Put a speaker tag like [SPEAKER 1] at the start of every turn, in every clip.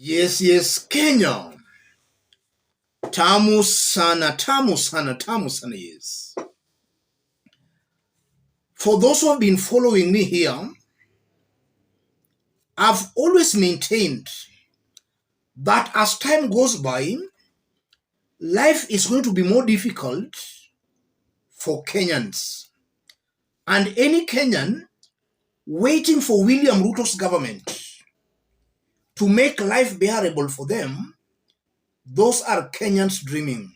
[SPEAKER 1] Yes, Kenya. Tamu sana, tamu sana, tamu sana, yes. For those who have been following me here, I've always maintained that as time goes by, life is going to be more difficult for Kenyans. And any Kenyan waiting for William Ruto's government to make life bearable for them, those are Kenyans dreaming.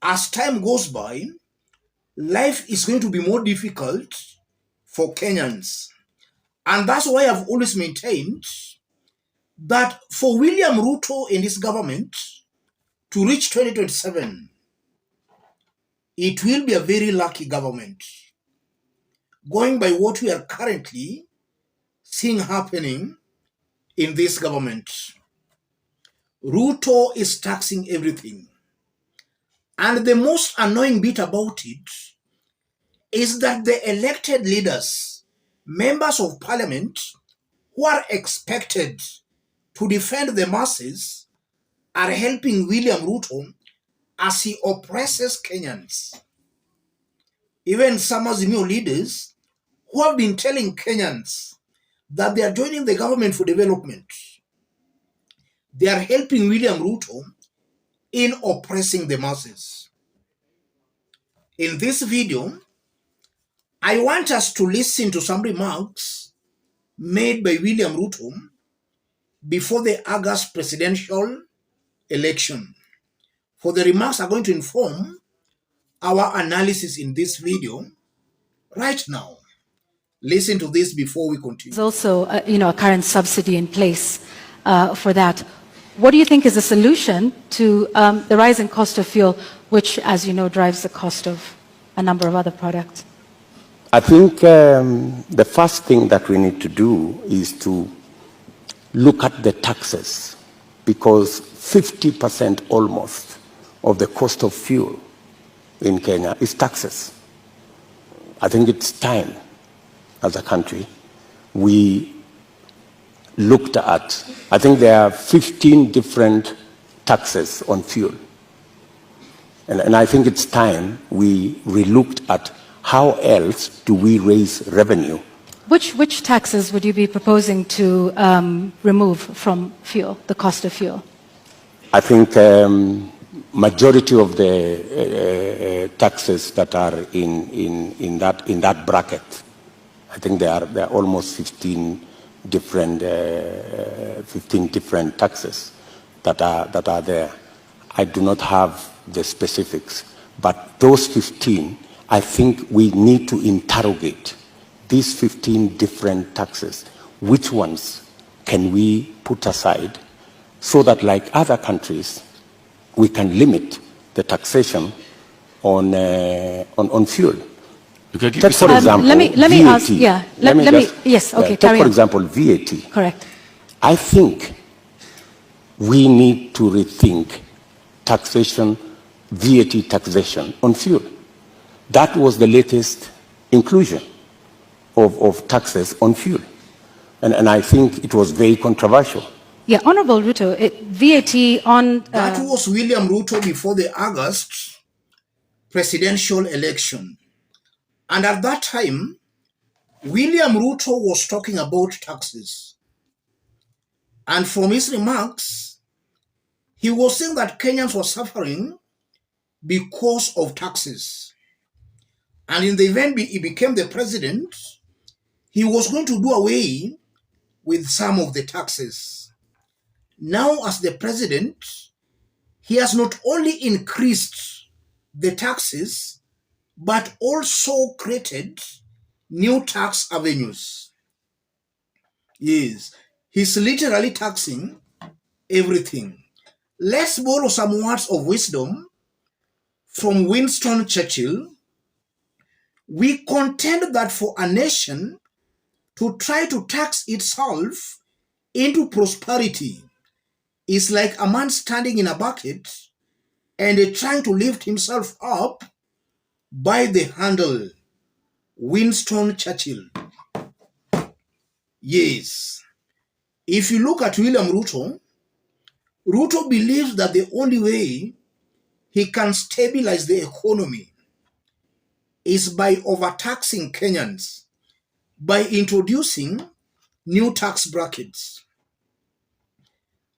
[SPEAKER 1] As time goes by, life is going to be more difficult for Kenyans. And that's why I've always maintained that for William Ruto and his government to reach 2027, it will be a very lucky government. Going by what we are currently seeing happening in this government, Ruto is taxing everything. And the most annoying bit about it is that the elected leaders, members of parliament, who are expected to defend the masses, are helping William Ruto as he oppresses Kenyans. Even some Azimio leaders who have been telling Kenyans that they are joining the government for development, they are helping William Ruto in oppressing the masses. In this video, I want us to listen to some remarks made by William Ruto before the August presidential election. For the remarks are going to inform our analysis in this video right now. Listen to this before we continue.
[SPEAKER 2] There's also, a current subsidy in place for that. What do you think is the solution to the rising cost of fuel, which, as you know, drives the cost of a number of other products?
[SPEAKER 3] I think the first thing that we need to do is to look at the taxes, because 50% almost of the cost of fuel in Kenya is taxes. I think it's time, as a country, we looked at, I think there are 15 different taxes on fuel. And I think it's time we relooked at how else do we raise revenue.
[SPEAKER 2] Which taxes would you be proposing to remove from fuel, the cost of fuel?
[SPEAKER 3] I think majority of the taxes that are in that bracket, I think there are almost 15 different taxes that are there. I do not have the specifics, but those 15, I think we need to interrogate these 15 different taxes. Which ones can we put aside so that, like other countries, we can limit the taxation on fuel?
[SPEAKER 2] Okay,
[SPEAKER 3] take, for example,
[SPEAKER 2] let me
[SPEAKER 3] VAT.
[SPEAKER 2] ask, yeah, let me yes, okay,
[SPEAKER 3] take, for example, VAT.
[SPEAKER 2] Correct.
[SPEAKER 3] I think we need to rethink taxation, VAT taxation on fuel. That was the latest inclusion of taxes on fuel. And I think it was very controversial.
[SPEAKER 2] Yeah, Honorable Ruto, VAT on...
[SPEAKER 1] That was William Ruto before the August presidential election. And at that time, William Ruto was talking about taxes. And from his remarks, he was saying that Kenyans were suffering because of taxes. And in the event he became the president, he was going to do away with some of the taxes. Now, as the president, he has not only increased the taxes, but also created new tax avenues. Yes, he's literally taxing everything. Let's borrow some words of wisdom from Winston Churchill. We contend that for a nation to try to tax itself into prosperity is like a man standing in a bucket and trying to lift himself up by the handle. Winston Churchill. Yes, If you look at William Ruto, Ruto believes that the only way he can stabilize the economy is by overtaxing Kenyans, by introducing new tax brackets.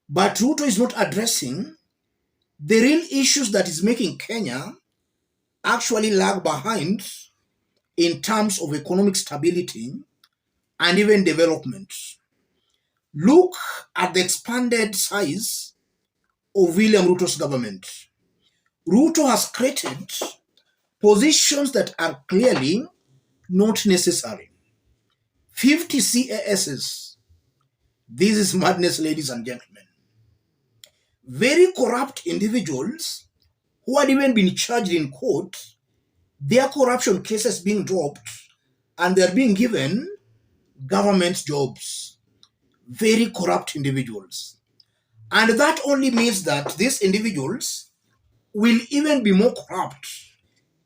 [SPEAKER 1] But Ruto is not addressing the real issues that is making Kenya actually lag behind in terms of economic stability and even development. Look at the expanded size of William Ruto's government. Ruto has created positions that are clearly not necessary. 50 CASs. This is madness, ladies and gentlemen. Very corrupt individuals who had even been charged in court, their corruption cases being dropped, and they're being given government jobs. Very corrupt individuals. And that only means that these individuals will even be more corrupt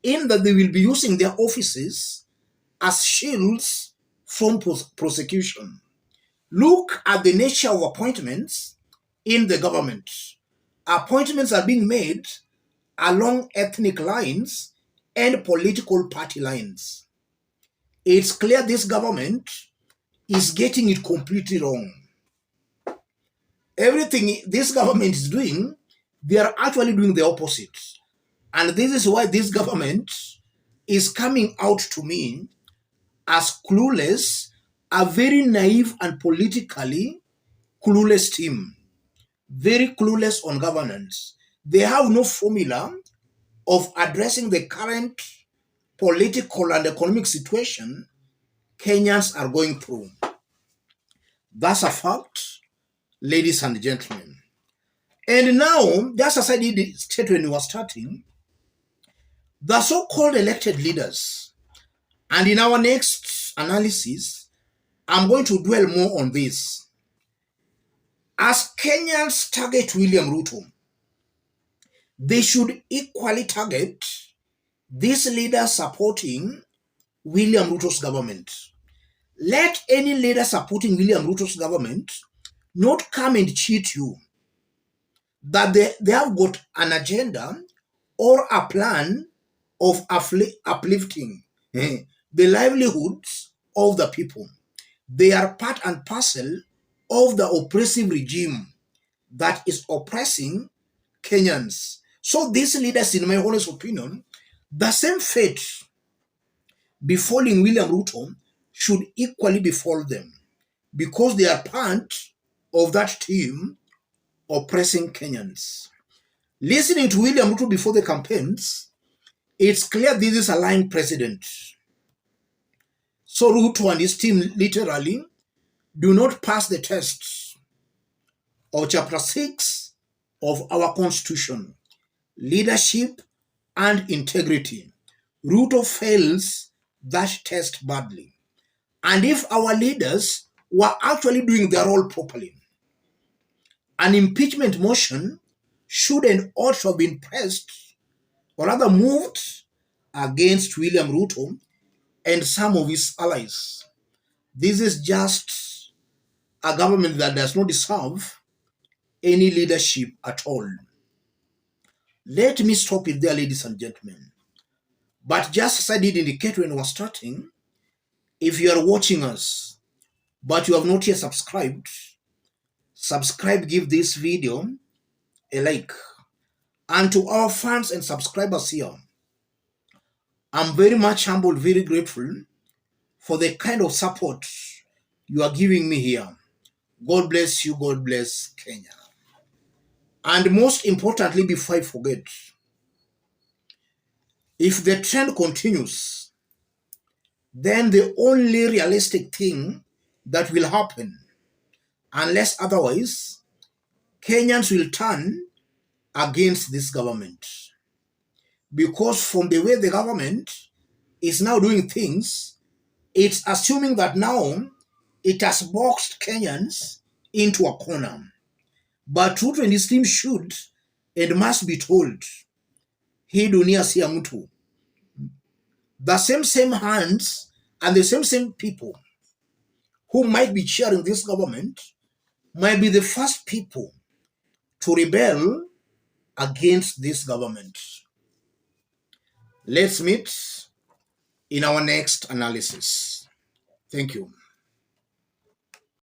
[SPEAKER 1] in that they will be using their offices as shields from prosecution. Look at the nature of appointments in the government. Appointments are being made along ethnic lines and political party lines. It's clear this government is getting it completely wrong. Everything this government is doing, they are actually doing the opposite. And this is why this government is coming out to me as clueless, a very naive and politically clueless team. Very clueless on governance. They have no formula of addressing the current political and economic situation Kenyans are going through. That's a fact, ladies and gentlemen. And now, just as I did state when we were starting, the so-called elected leaders, and in our next analysis, I'm going to dwell more on this. As Kenyans target William Ruto, they should equally target these leaders supporting William Ruto's government. Let any leader supporting William Ruto's government not come and cheat you that they have got an agenda or a plan of uplifting the livelihoods of the people. They are part and parcel of the oppressive regime that is oppressing Kenyans. So these leaders, in my honest opinion, the same fate befalling William Ruto should equally befall them because they are part of that team oppressing Kenyans. Listening to William Ruto before the campaigns, it's clear this is a lying president. So Ruto and his team literally do not pass the tests of Chapter 6 of our Constitution, leadership and integrity. Ruto fails that test badly. And if our leaders were actually doing their role properly, an impeachment motion should and ought to have been pressed, or rather moved, against William Ruto and some of his allies. This is just a government that does not deserve any leadership at all. Let me stop it there, ladies and gentlemen. But just as I did indicate when we were starting, if you are watching us, but you have not yet subscribed, subscribe, give this video a like. And to our fans and subscribers here, I'm very much humbled, very grateful for the kind of support you are giving me here. God bless you, God bless Kenya. And most importantly, before I forget, if the trend continues, then the only realistic thing that will happen, unless otherwise, Kenyans will turn against this government. Because from the way the government is now doing things, it's assuming that now it has boxed Kenyans into a corner. But Ruto and his team should and must be told, hii dunia si ya mtu. The same hands and the same people who might be cheering this government might be the first people to rebel against this government. Let's meet in our next analysis. Thank you.